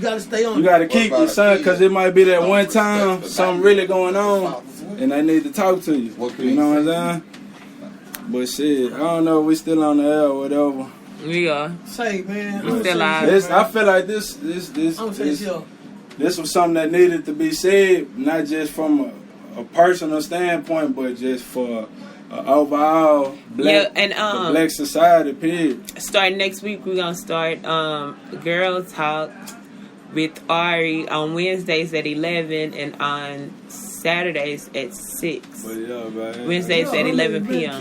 You got to stay on. You got to keep your son, because it might be that one time something really going on, and they need to talk to you. You know what I'm saying? But shit, I don't know. We still on the air or whatever. We are. Say, man. We still live. I feel like this was something that needed to be said, not just from a personal standpoint, but just for overall black, the black society, period. Starting next week, we're going to start Girl Talk with Ari on Wednesdays at 11 and on Saturdays at 6. But yeah, man. Wednesdays at 11 p.m.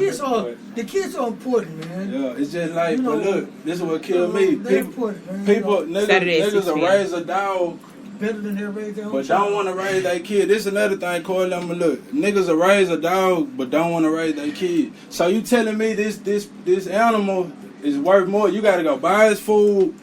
The kids are important, man. Yeah, it's just like, but look, this is what killed me. People, niggas will raise a dog better than they raise their own but child. don't want to raise their kid. This is another thing, Corey. Look, niggas will raise a dog, but don't want to raise their kid. So you telling me this animal is worth more? You got to go buy his food.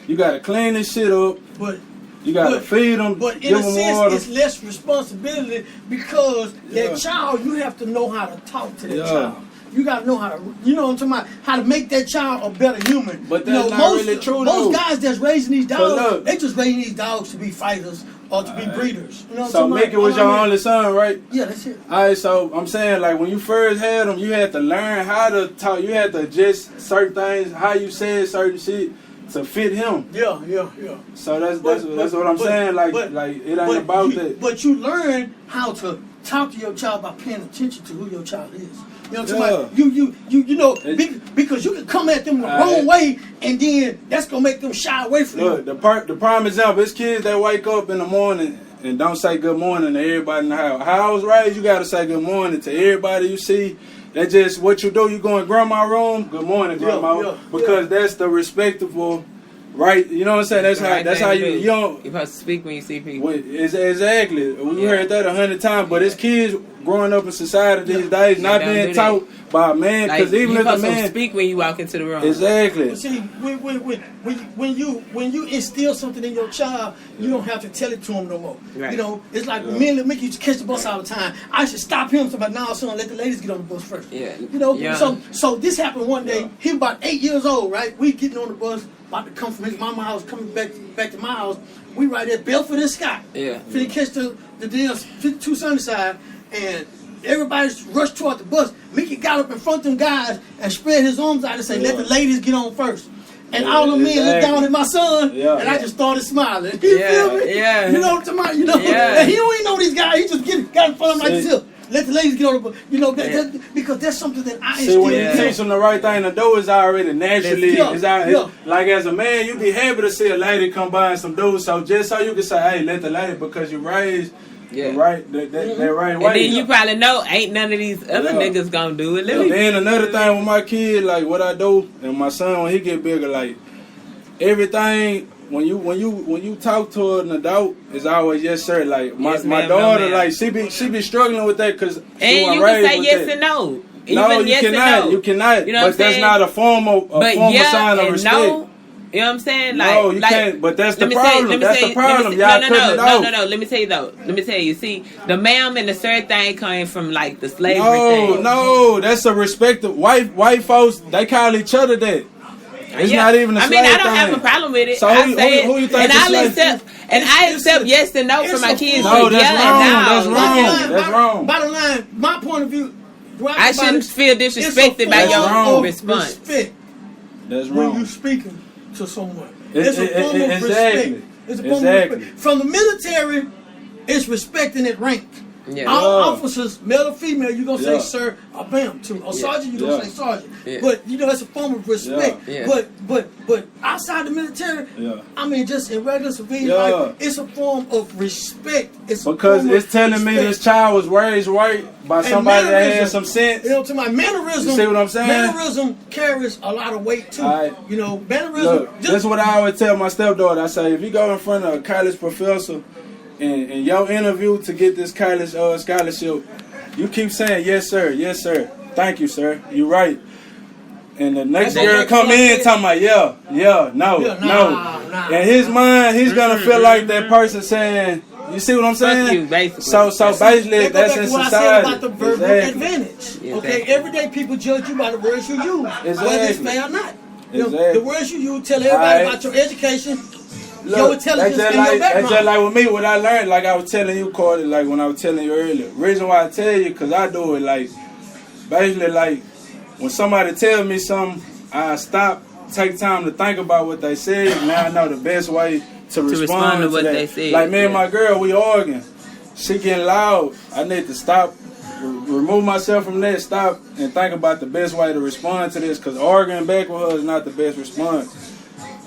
You got to clean this shit up. But you got to feed them. But in a sense, it's less responsibility because that child, you have to know how to talk to that child. You got to know how to, you know what I'm talking about, how to make that child a better human. But that's not really true, most guys that's raising these dogs, they just raising these dogs to be fighters or to be breeders. You know what so Mickey was your only son, right? Yeah, that's it. Alright, so I'm saying, like, when you first had him, you had to learn how to talk. You had to adjust certain things, how you said certain shit to fit him. Yeah. So that's what I'm saying. Like it ain't about that. But you learn how to talk to your child by paying attention to who your child is. You know what I'm talking about? You know, because you can come at them the wrong way, and then that's gonna make them shy away from you. The prime example is kids that wake up in the morning and don't say good morning to everybody in the house. How I was raised, you gotta say good morning to everybody you see. That's just what you do. You go in grandma's room, good morning, grandma, because that's the respectable. Right, you know what I'm saying? That's how you don't. You're supposed to speak when you see people. Exactly. We heard that 100 times, but it's kids growing up in society these days, not being taught by a man. Because even if a man speak when you walk into the room. Exactly. But see, when you instill something in your child, you don't have to tell it to him no more. Right. You know, it's like me and Mickey used to catch the bus all the time. I should stop him. So, but now, son, let the ladies get on the bus first. Yeah. You know. So this happened one day. He was about 8 years old, right? We getting on the bus. About to come from his mama's house, coming back to my house. We right there, Belford and Scott. Yeah. Finna catch the deal 52 Sunnyside, and everybody's rushed toward the bus. Mickey got up in front of them guys and spread his arms out and said, let the ladies get on first. And all the men looked down at my son, and I just started smiling. You feel me? Yeah. You know what I'm talking about? You know? And he don't even know these guys. He just got in front of them like this. Let the ladies get on the, you know, because that's something that I instill. See, when you teach them the right thing to do, it's already naturally. Like as a man, you be happy to see a lady come by and some dudes. So just so you can say, hey, let the lady, because you raised the right way. And then you probably know ain't none of these other niggas gonna do it. Then another thing with my kid, like what I do, and my son when he get bigger, like everything. When you talk to an adult, it's always yes sir. Like my daughter, like she be struggling with that because and you can say yes and no. No, you cannot. You cannot. You know but that's not a formal sign of respect. No, you know what I'm saying? Like, no, you can't. But that's the problem. That's the problem. Y'all cutting it off. No. Let me tell you though. Let me tell you. See, the ma'am and the sir thing coming from like the slavery thing. No, that's a respect. White folks, they call each other that. It's not even a slave I don't have a problem with it. So who you think I accept yes and no for my kids. No, that's wrong. Bottom line, my point of view, I shouldn't feel disrespected by your own response. Respect. That's wrong. When you speaking to someone, it's a form of respect. It's a form of respect. From the military, it's respecting at rank. Yeah. All officers, male or female, you're going to say sir or ma'am to. Or sergeant, you're going to say sergeant. Yeah. But, you know, that's a form of respect. Yeah. But outside the military, I mean, just in regular civilian life, it's a form of respect. Because it's telling me this child was raised right by somebody that has some sense. You know, to my mannerism, you see what I'm saying? Mannerism carries a lot of weight, too. You know, mannerism. Look, that's what I always tell my stepdaughter. I say, if you go in front of a college professor, in your interview to get this college scholarship, you keep saying yes sir, thank you sir, you right. And the next girl come in talking about no. In his mind, he's gonna feel like that person saying, you see what I'm saying? Fuck you, basically. So basically, that's in society. I said about the verbal advantage. Okay, everyday people judge you by the words you use, whether it's fair or not. The words you use tell everybody about your education. your intelligence and your background. That's just like with me, what I learned, like I was telling you, Carter, like when I was telling you earlier. Reason why I tell you, because I do it, like, basically, like, when somebody tells me something, I stop, take time to think about what they said, and now I know the best way to respond to what that. they said. Like me and my girl, we arguing. She getting loud. I need to stop, remove myself from that, stop, and think about the best way to respond to this, because arguing back with her is not the best response.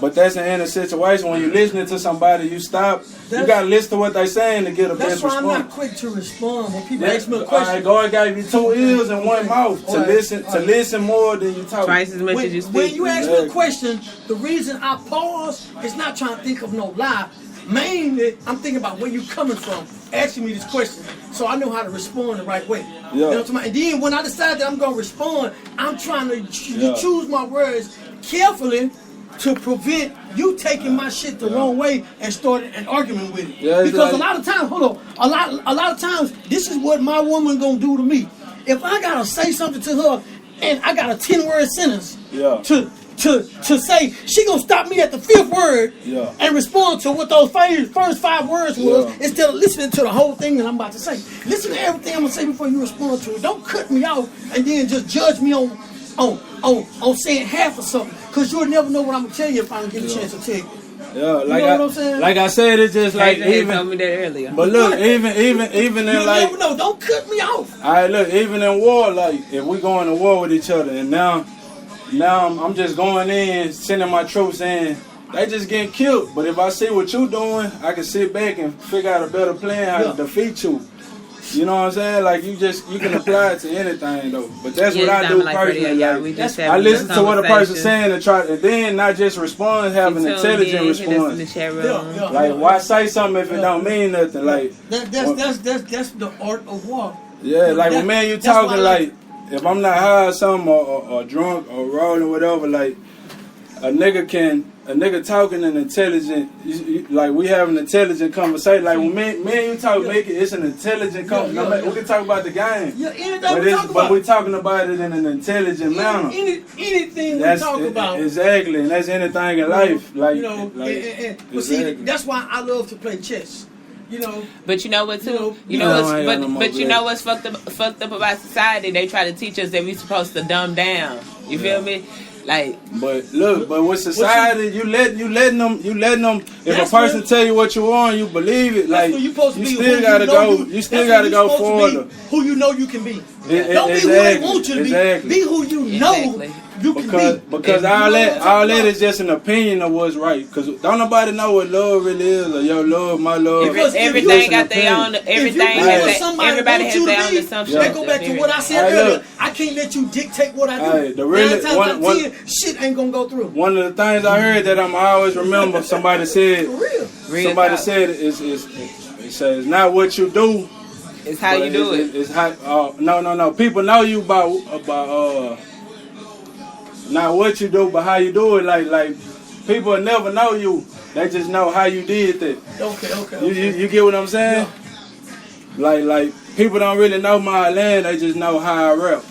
But that's in a situation when you're listening to somebody, you stop. You gotta listen to what they're saying to get a best response. That's why I'm not quick to respond when people ask me a question. God gave you 2 ears and 1 mouth to listen more than you talk. Twice as much as you speak. When you ask me a question, the reason I pause is not trying to think of no lie. Mainly, I'm thinking about where you coming from, asking me this question, so I know how to respond the right way. Yeah. You know what I'm saying? And then when I decide that I'm gonna respond, I'm trying to choose my words carefully to prevent you taking my shit the wrong way and starting an argument with it. Yeah, because a lot of times, a lot of times, this is what my woman gonna do to me. If I gotta say something to her and I got a 10-word sentence to say, she gonna stop me at the 5th word and respond to what those first 5 words was instead of listening to the whole thing that I'm about to say. Listen to everything I'm gonna say before you respond to it. Don't cut me off and then just judge me on saying half of something, because you'll never know what I'm gonna tell you if I don't get a chance to tell you. Yeah, like you know what I'm saying? Like I said, it's just like even told me that earlier. But look, even in you like, never know. Don't cut me off. All right, look, even in war, like if we going to war with each other, and now I'm just going in, sending my troops in, they just getting killed. But if I see what you doing, I can sit back and figure out a better plan how to defeat you. You know what I'm saying? Like you can apply it to anything though. But that's what I do personally. I listen to what a person's saying and then not just respond, have an intelligent response. Like why say something if it don't mean nothing? Like that's the art of war. Yeah, like when man you talking like if I'm not high or something or drunk or rolling or whatever, like a nigga talking an intelligent, like we have an intelligent conversation. Like when me and you talk, make it, it's an intelligent conversation. We can talk about the game, but we're talking about it in an intelligent manner. Anything we talk about, exactly, and that's anything in life. Like but see, that's why I love to play chess. You know, but you know what too? You know what's fucked up about society? They try to teach us that we supposed to dumb down. You feel me? Like, but with society, you letting them. If a person tell you what you want, you believe it. Like you still gotta go. You still gotta go forward. Who you know you can be. Don't be who they want you to be. Be who you know you can be. Because all that is just an opinion of what's right. Because don't nobody know what love really is or your love, my love. Everything got their own. Everybody has their own assumptions. They go back to what I said earlier. I can't let you dictate what I do. 9 times out of 10, shit ain't gonna go through. One of the things I heard that I'm always remember, somebody said, it says not what you do, it's how you do it. It's how. No. People know you about not what you do, but how you do it. Like people will never know you. They just know how you did that. Okay. You get what I'm saying? Yeah. Like people don't really know my land. They just know how I rap.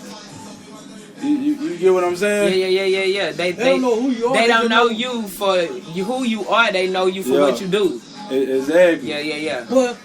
You get what I'm saying? Yeah. They don't know who you are. They don't know you for who you are. They know you for what you do. Exactly. Yeah. Well.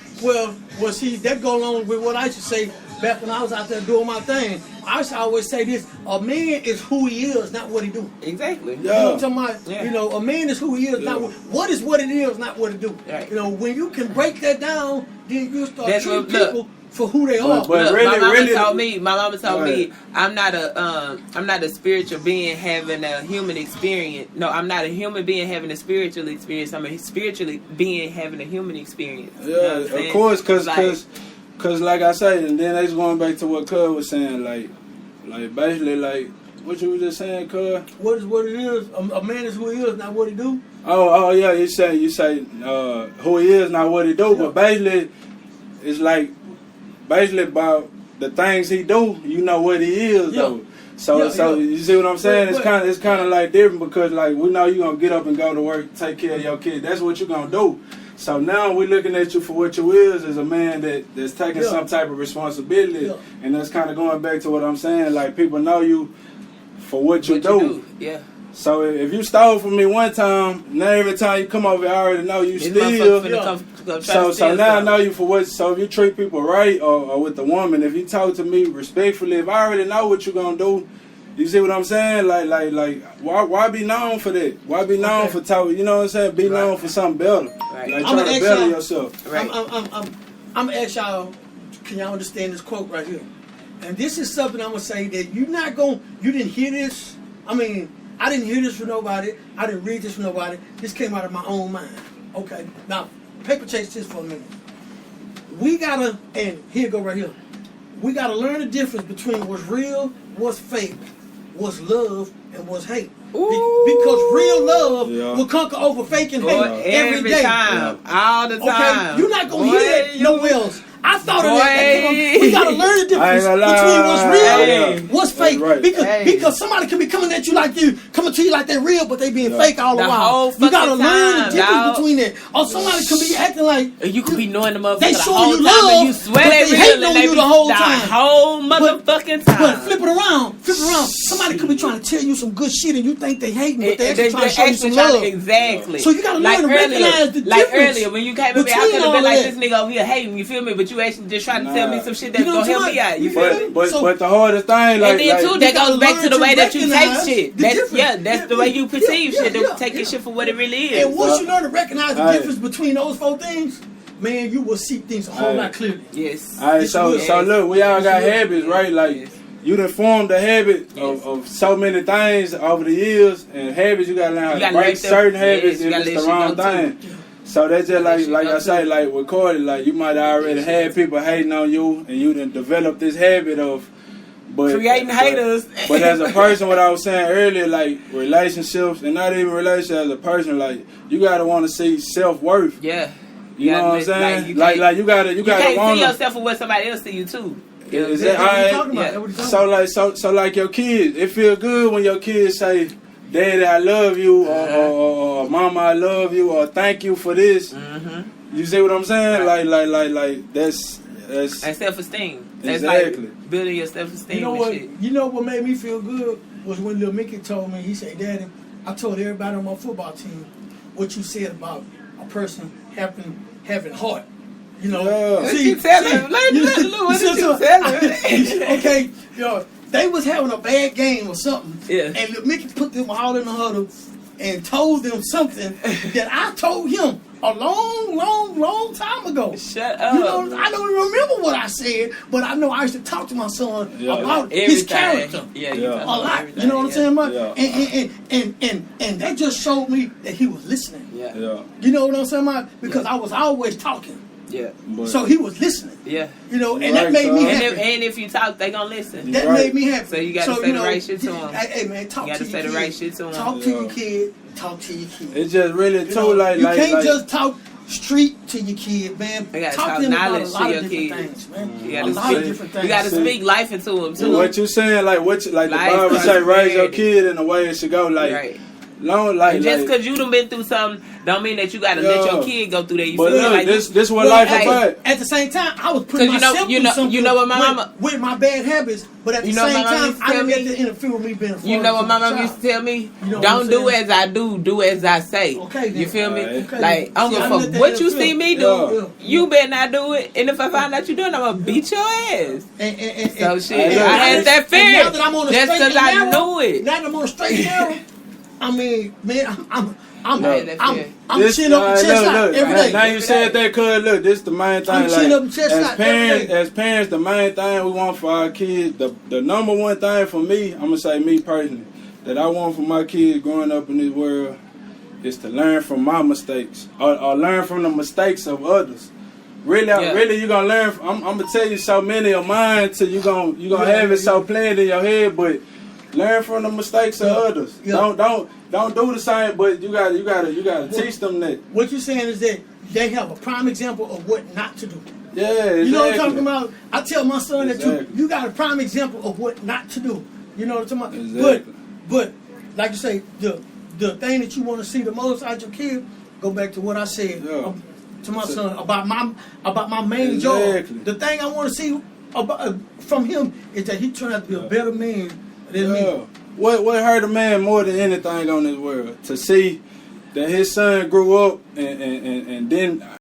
See, that goes along with what I used to say back when I was out there doing my thing. I used to always say this: a man is who he is, not what he do. Exactly. You know what I'm talking about? Yeah. You know, a man is who he is, not what is what it is, not what it do. Right. You know, when you can break that down, then you start treating people for who they are. But my mama told me, I'm not a spiritual being having a human experience. No, I'm not a human being having a spiritual experience. I'm a spiritual being having a human experience. Yeah, of course, cause like I said, and then that's going back to what Cuz was saying, like basically like what you were just saying, Cuz. What it is? A man is who he is, not what he do. Oh yeah, you say who he is, not what he do, but basically it's like. Basically about the things he do, you know what he is though. So you see what I'm saying? It's kind of like different because like we know you gonna get up and go to work, take care of your kid. That's what you gonna do. So now we're looking at you for what you is as a man that's taking some type of responsibility, and that's kind of going back to what I'm saying. Like people know you for what you do. Yeah. So if you stole from me one time, now every time you come over, I already know you steal. So now I know you for what. So if you treat people right, or with the woman, if you talk to me respectfully, if I already know what you're gonna do, you see what I'm saying? Like, why be known for that? Why be known for talking? You know what I'm saying? Be known for something better. Right. Like try to better yourself. Right. I'm gonna ask y'all. Can y'all understand this quote right here? And this is something I'm gonna say that you didn't hear this. I mean, I didn't hear this from nobody. I didn't read this from nobody. This came out of my own mind. Okay. Now, paper chase this for a minute. We gotta, and here go right here. We gotta learn the difference between what's real, what's fake, what's love, and what's hate. Because real love will conquer over fake and hate every day. Time. All the time. Okay? You're not gonna hear that nowhere else. I thought of that. We gotta learn the difference between what's real, what's fake. Right. Because somebody can be coming at you like coming to you like they're real, but they being fake all the while. You gotta learn the difference between that. Or somebody can be acting like you could be knowing the motherfucker they the show whole you time, love, and you swear but they hate on you the whole time. The whole motherfucking time. But flip it around. Somebody could be trying to tell you some good shit, and you think they hating, but they actually trying to show you some love. Exactly. So you gotta learn to recognize the difference. Like earlier, when you came at me, I could have been like, this nigga over here hating, you feel me? But you actually just trying to tell me some shit that's gonna help me out. You feel me? But the hardest thing, and then too, that goes back to the way that you take shit. That's the way you perceive shit. Take your shit for what it really is. And once you learn to recognize the difference between those four things, man, you will see things a whole lot clearly. Yes. All right, so look, we all got habits, right? Like you done formed a habit of so many things over the years, and habits you gotta learn how to break certain habits if it's the wrong thing. So that's just like I say, like with Cordy, like you might already have people hating on you, and you done develop this habit of creating haters. But as a person, what I was saying earlier, like relationships, and not even relationships, as a person, like you gotta want to see self-worth. Yeah. You know what I'm saying? Like you gotta see yourself for what somebody else see you too. So like your kids, it feel good when your kids say, "Daddy, I love you," or "Mama, I love you," or "Thank you for this." You see what I'm saying? Right. Like that's and self-esteem. That's exactly like building your self-esteem. You know what? Shit. You know what made me feel good was when Lil Mickey told me. He said, "Daddy, I told everybody on my football team what you said about a person having heart." You know, what you tell him? What did you tell him? Okay, they was having a bad game or something, and Lil Mickey put them all in the huddle and told them something that I told him a long time ago. Shut up. You know, I don't remember what I said, but I know I used to talk to my son about his character a lot. You know what I'm saying, Mike? And that just showed me that he was listening. You know what I'm saying, Mike? Because I was always talking. So he was listening. You know, and that made me happy. And if you talk, they gonna listen. That made me happy. So you gotta say the right shit to them. Hey man, talk to your kid. You gotta say the right shit to them. Talk to your kid. Talk to your kid. It's just really too like you can't just talk street to your kid, man. You gotta talk talk knowledge to your kid. Things, man. You gotta speak life into them too. What you saying? Like the Bible say, raise your kid in the way it should go. Like. Just because you done been through something, don't mean that you gotta let your kid go through that. You but feel look, like this what life is about. At the same time, I was putting myself through something. You know what my mama with my bad habits, but at the same time, I didn't let it interfere with me being a father. You know what my mama used to tell me? Don't do as I do as I say. Okay, you feel me? Okay, like I don't give a fuck what you see me do. You better not do it. And if I find out you doing, I'm gonna beat your ass. So shit, I had that fear just because I knew it. Now that I'm on a straight narrow. I mean, man, I'm chin up and chest out every day. Now you said that, cuz look, this is the main thing. I'm chin up and chest out every day. As parents, the main thing we want for our kids, the number one thing for me, I'm gonna say me personally, that I want for my kids growing up in this world is to learn from my mistakes or learn from the mistakes of others. Really, you gonna learn. I'm gonna tell you so many of mine till you gonna have it so planned in your head, but. Learn from the mistakes of others. Don't do the same, but you gotta teach them that. What you're saying is that they have a prime example of what not to do. Yeah, exactly. You know what I'm talking about? I tell my son that you got a prime example of what not to do. You know what I'm talking about? Exactly. But like you say, the thing that you want to see the most out your kid, go back to what I said to my son about my main job. The thing I want to see from him is that he turned out to be a better man than me. what hurt a man more than anything on this world? To see that his son grew up and then